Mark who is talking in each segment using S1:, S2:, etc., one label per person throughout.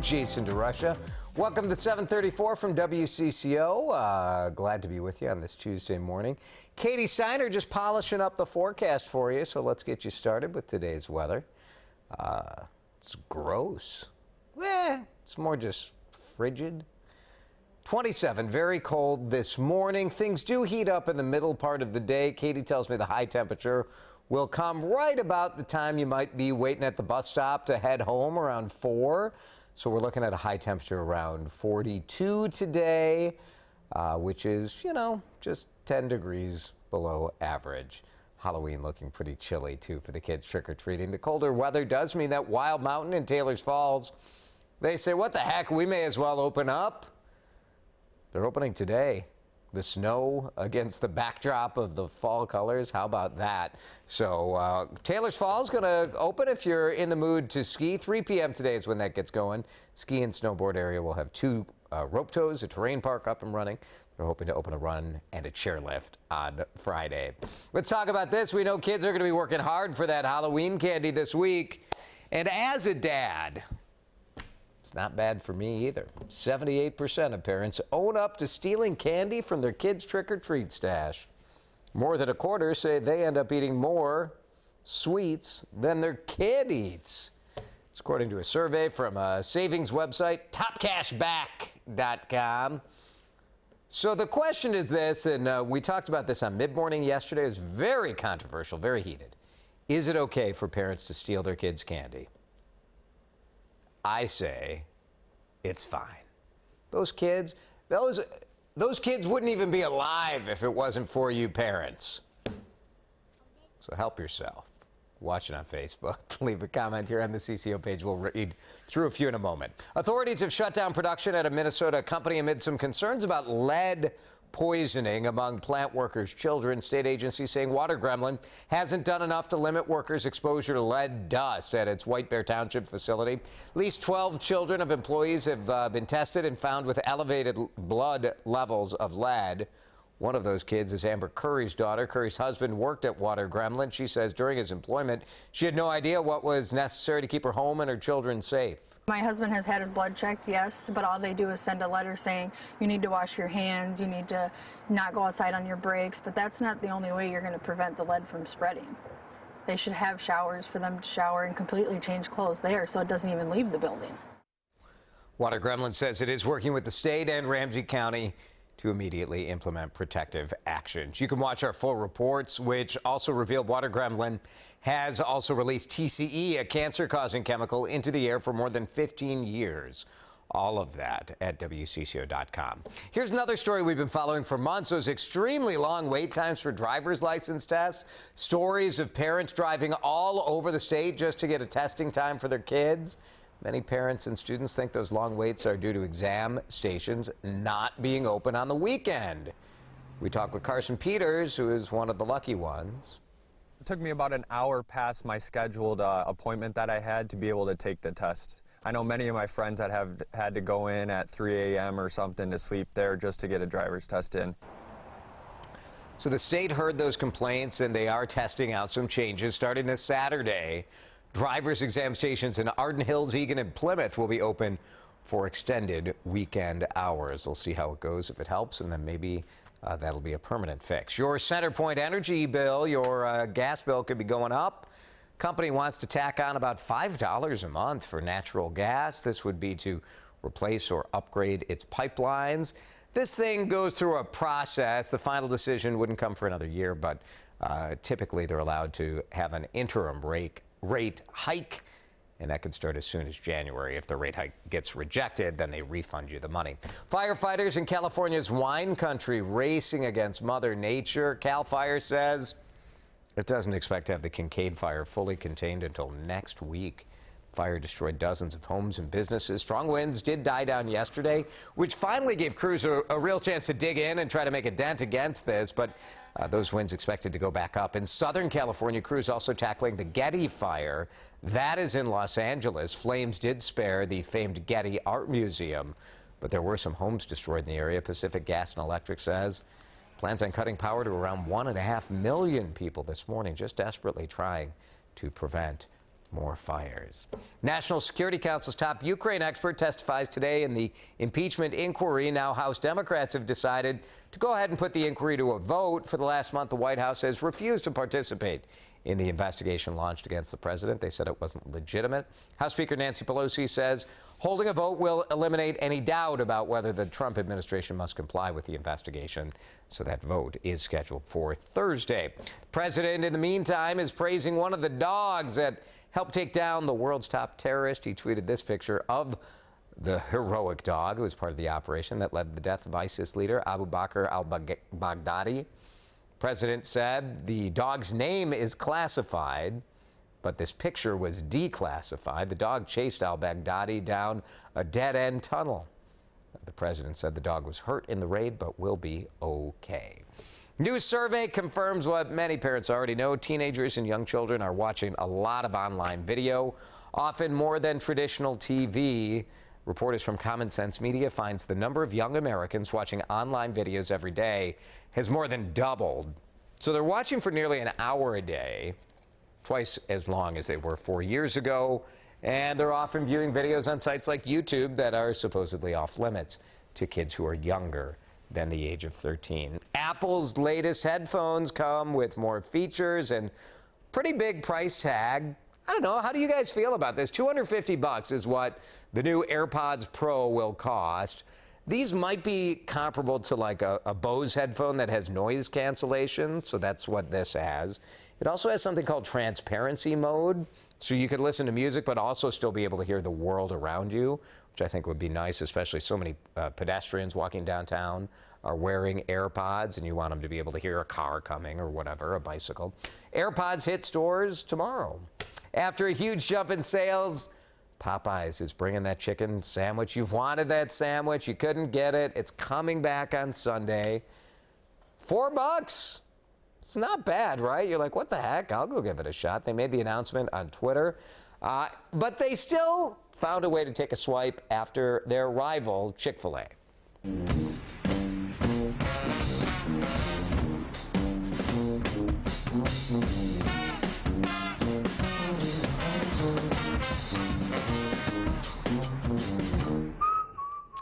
S1: Jason DeRusha. Welcome to 734 from WCCO. Glad to be with you on this Tuesday morning. Katie Steiner just polishing up the forecast for you, so let's get you started with today's weather. It's gross. It's more just frigid. 27, very cold this morning. Things do heat up in the middle part of the day. Katie tells me the high temperature will come right about the time you might be waiting at the bus stop to head home around 4. So we're looking at a high temperature around 42 today, which is, just 10 degrees below average. Halloween looking pretty chilly, too, for the kids trick-or-treating. The colder weather does mean that Wild Mountain in Taylor's Falls, they say, what the heck, we may as well open up. They're opening today. The snow against the backdrop of the fall colors. How about that? So Taylor's Falls going to open if you're in the mood to ski. 3 p.m. today is when that gets going. Ski and snowboard area will have 2 rope tows, a terrain park up and running. They're hoping to open a run and a chairlift on Friday. Let's talk about this. We know kids are going to be working hard for that Halloween candy this week. And as a dad, it's not bad for me either. 78% of parents own up to stealing candy from their kids' trick-or-treat stash. More than a quarter say they end up eating more sweets than their kid eats. It's according to a survey from a savings website, topcashback.com. So the question is this, and we talked about this on mid-morning yesterday. It was very controversial, very heated. Is it okay for parents to steal their kids' candy? I say it's fine. Those kids wouldn't even be alive if it wasn't for you parents. So help yourself. Watch it on Facebook. Leave a comment here on the CCO page. We'll read through a few in a moment. Authorities have shut down production at a Minnesota company amid some concerns about lead poisoning among plant workers' children. State agencies saying Water Gremlin hasn't done enough to limit workers' exposure to lead dust at its White Bear Township facility. At least 12 children of employees have been tested and found with elevated blood levels of lead. One of those kids is Amber Curry's daughter. Curry's husband worked at Water Gremlin. She says during his employment, she had no idea what was necessary to keep her home and her children safe.
S2: My husband has had his blood checked, yes, but all they do is send a letter saying you need to wash your hands, you need to not go outside on your breaks, but that's not the only way you're going to prevent the lead from spreading. They should have showers for them to shower and completely change clothes there so it doesn't even leave the building.
S1: Water Gremlin says it is working with the state and Ramsey County to immediately implement protective actions. You can watch our full reports, which also revealed Water Gremlin has also released TCE, a cancer-causing chemical, into the air for more than 15 years. All of that at WCCO.com. Here's another story we've been following for months. Those extremely long wait times for driver's license tests. Stories of parents driving all over the state just to get a testing time for their kids. Many parents and students think those long waits are due to exam stations not being open on the weekend. We talked with Carson Peters, who is one of the lucky ones.
S3: It took me about an hour past my scheduled appointment that I had to be able to take the test. I know many of my friends that have had to go in at 3 a.m. or something to sleep there just to get a driver's test in.
S1: So the state heard those complaints, and they are testing out some changes starting this Saturday. Driver's exam stations in Arden Hills, Eagan, and Plymouth will be open for extended weekend hours. We'll see how it goes, if it helps, and then maybe that'll be a permanent fix. Your Centerpoint energy bill, your gas bill could be going up. Company wants to tack on about $5 a month for natural gas. This would be to replace or upgrade its pipelines. This thing goes through a process. The final decision wouldn't come for another year, but typically they're allowed to have an interim rate hike, and that could start as soon as January. If the rate hike gets rejected, then they refund you the money. Firefighters in California's wine country racing against Mother Nature. CAL FIRE says it doesn't expect to have the Kincaid fire fully contained until next week. Fire destroyed dozens of homes and businesses. Strong winds did die down yesterday, which finally gave crews a real chance to dig in and try to make a dent against this. But those winds expected to go back up. In Southern California, crews also tackling the Getty fire. That is in Los Angeles. Flames did spare the famed Getty Art Museum, but there were some homes destroyed in the area. Pacific Gas and Electric says plans on cutting power to around 1.5 million people this morning, just desperately trying to prevent More fires. National Security Council's top Ukraine expert testifies today in the impeachment inquiry. Now, House Democrats have decided to go ahead and put the inquiry to a vote. For the last month, the White House has refused to participate in the investigation launched against the president. They said it wasn't legitimate. House Speaker Nancy Pelosi says holding a vote will eliminate any doubt about whether the Trump administration must comply with the investigation. So that vote is scheduled for Thursday. The president, in the meantime, is praising one of the dogs that helped take down the world's top terrorist. He tweeted this picture of the heroic dog who was part of the operation that led to the death of ISIS leader Abu Bakr al-Baghdadi. President said the dog's name is classified, but this picture was declassified. The dog chased al-Baghdadi down a dead-end tunnel. The president said the dog was hurt in the raid, but will be okay. New survey confirms what many parents already know. Teenagers and young children are watching a lot of online video, often more than traditional TV. Reporters from Common Sense Media finds the number of young Americans watching online videos every day has more than doubled. So they're watching for nearly an hour a day, twice as long as they were 4 years ago. And they're often viewing videos on sites like YouTube that are supposedly off limits to kids who are younger than the age of 13. Apple's latest headphones come with more features and pretty big price tag. I don't know, how do you guys feel about this? $250 is what the new AirPods Pro will cost. These might be comparable to like a Bose headphone that has noise cancellation, so that's what this has. It also has something called transparency mode, so you could listen to music but also still be able to hear the world around you, which I think would be nice, especially so many pedestrians walking downtown are wearing AirPods, and you want them to be able to hear a car coming or whatever, a bicycle. AirPods hit stores tomorrow. After a huge jump in sales, Popeyes is bringing that chicken sandwich. You've wanted that sandwich. You couldn't get it. It's coming back on Sunday. $4. It's not bad, right? You're like, what the heck? I'll go give it a shot. They made the announcement on Twitter. But they still found a way to take a swipe after their rival, Chick-fil-A.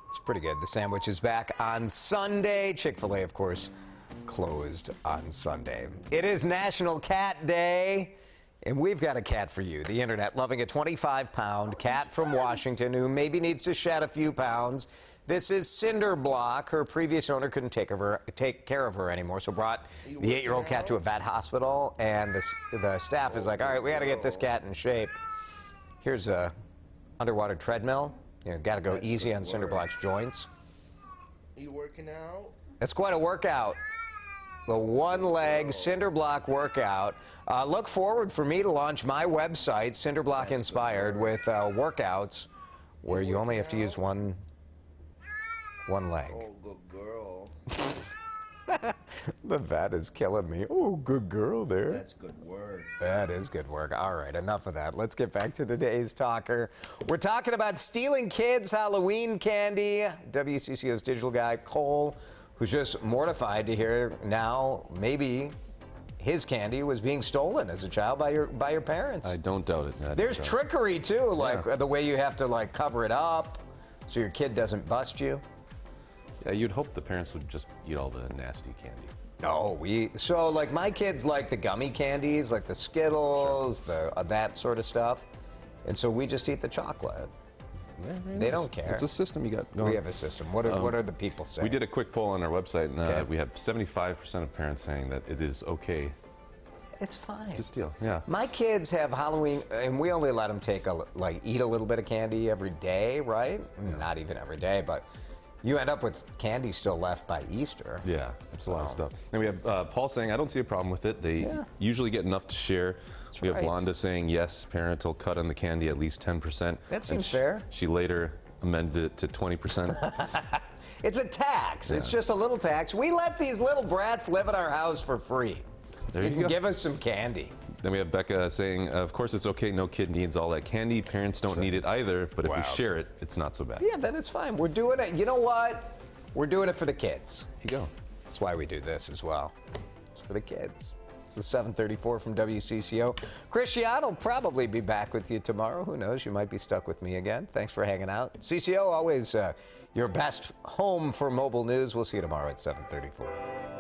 S1: It's pretty good. The sandwich is back on Sunday. Chick-fil-A, of course, closed on Sunday. It is National Cat Day, and we've got a cat for you. The internet loving a 25-pound cat from Washington who maybe needs to shed a few pounds. This is Cinderblock. Her previous owner couldn't take care of her anymore, so brought the 8-year-old cat to a vet hospital, and the staff is like, all right, we got to get this cat in shape. Here's a underwater treadmill. You got to go easy on Cinderblock's joints.
S4: Are you working out?
S1: It's quite a workout. The one-leg Cinderblock workout. Look forward for me to launch my website, Cinderblock Inspired, with workouts where you only have to use one leg.
S4: Oh, good girl.
S1: The vet is killing me. Oh, good girl there.
S4: That's good work.
S1: That is good work. All right, enough of that. Let's get back to today's talker. We're talking about stealing kids' Halloween candy. WCCO's digital guy, Cole, who's just mortified to hear now maybe his candy was being stolen as a child by your parents.
S5: I don't doubt it.
S1: There's trickery too, like the way you have to like cover it up so your kid doesn't bust you.
S5: Yeah, you'd hope the parents would just eat all the nasty candy.
S1: No, so like my kids like the gummy candies, like the Skittles, that sort of stuff, and so we just eat the chocolate.
S5: Yeah,
S1: they don't care.
S5: It's a system you got going.
S1: We have a system. What are the people saying?
S5: We did a quick poll on our website, and we have 75% of parents saying that it is okay.
S1: It's fine
S5: to steal. Yeah.
S1: My kids have Halloween, and we only let them eat a little bit of candy every day, right? Yeah. Not even every day, but you end up with candy still left by Easter.
S5: Yeah, it's a lot of stuff. And we have Paul saying, I don't see a problem with it. They usually get enough to share.
S1: That's
S5: we have
S1: right.
S5: Blonda saying, yes, parental cut on the candy at least 10%.
S1: That seems fair.
S5: She later amended it to 20%.
S1: It's a tax. Yeah. It's just a little tax. We let these little brats live in our house for free.
S5: There
S1: you
S5: you
S1: can
S5: go.
S1: give us some candy.
S5: Then we have Becca saying, of course it's okay, no kid needs all that candy. Parents don't need it either, but if we share it, it's not so bad.
S1: Yeah, then it's fine. We're doing it. You know what? We're doing it for the kids.
S5: Here you go.
S1: That's why we do this as well. It's for the kids. the 734 from WCCO. Christian will probably be back with you tomorrow. Who knows? You might be stuck with me again. Thanks for hanging out. CCO, always your best home for mobile news. We'll see you tomorrow at 734.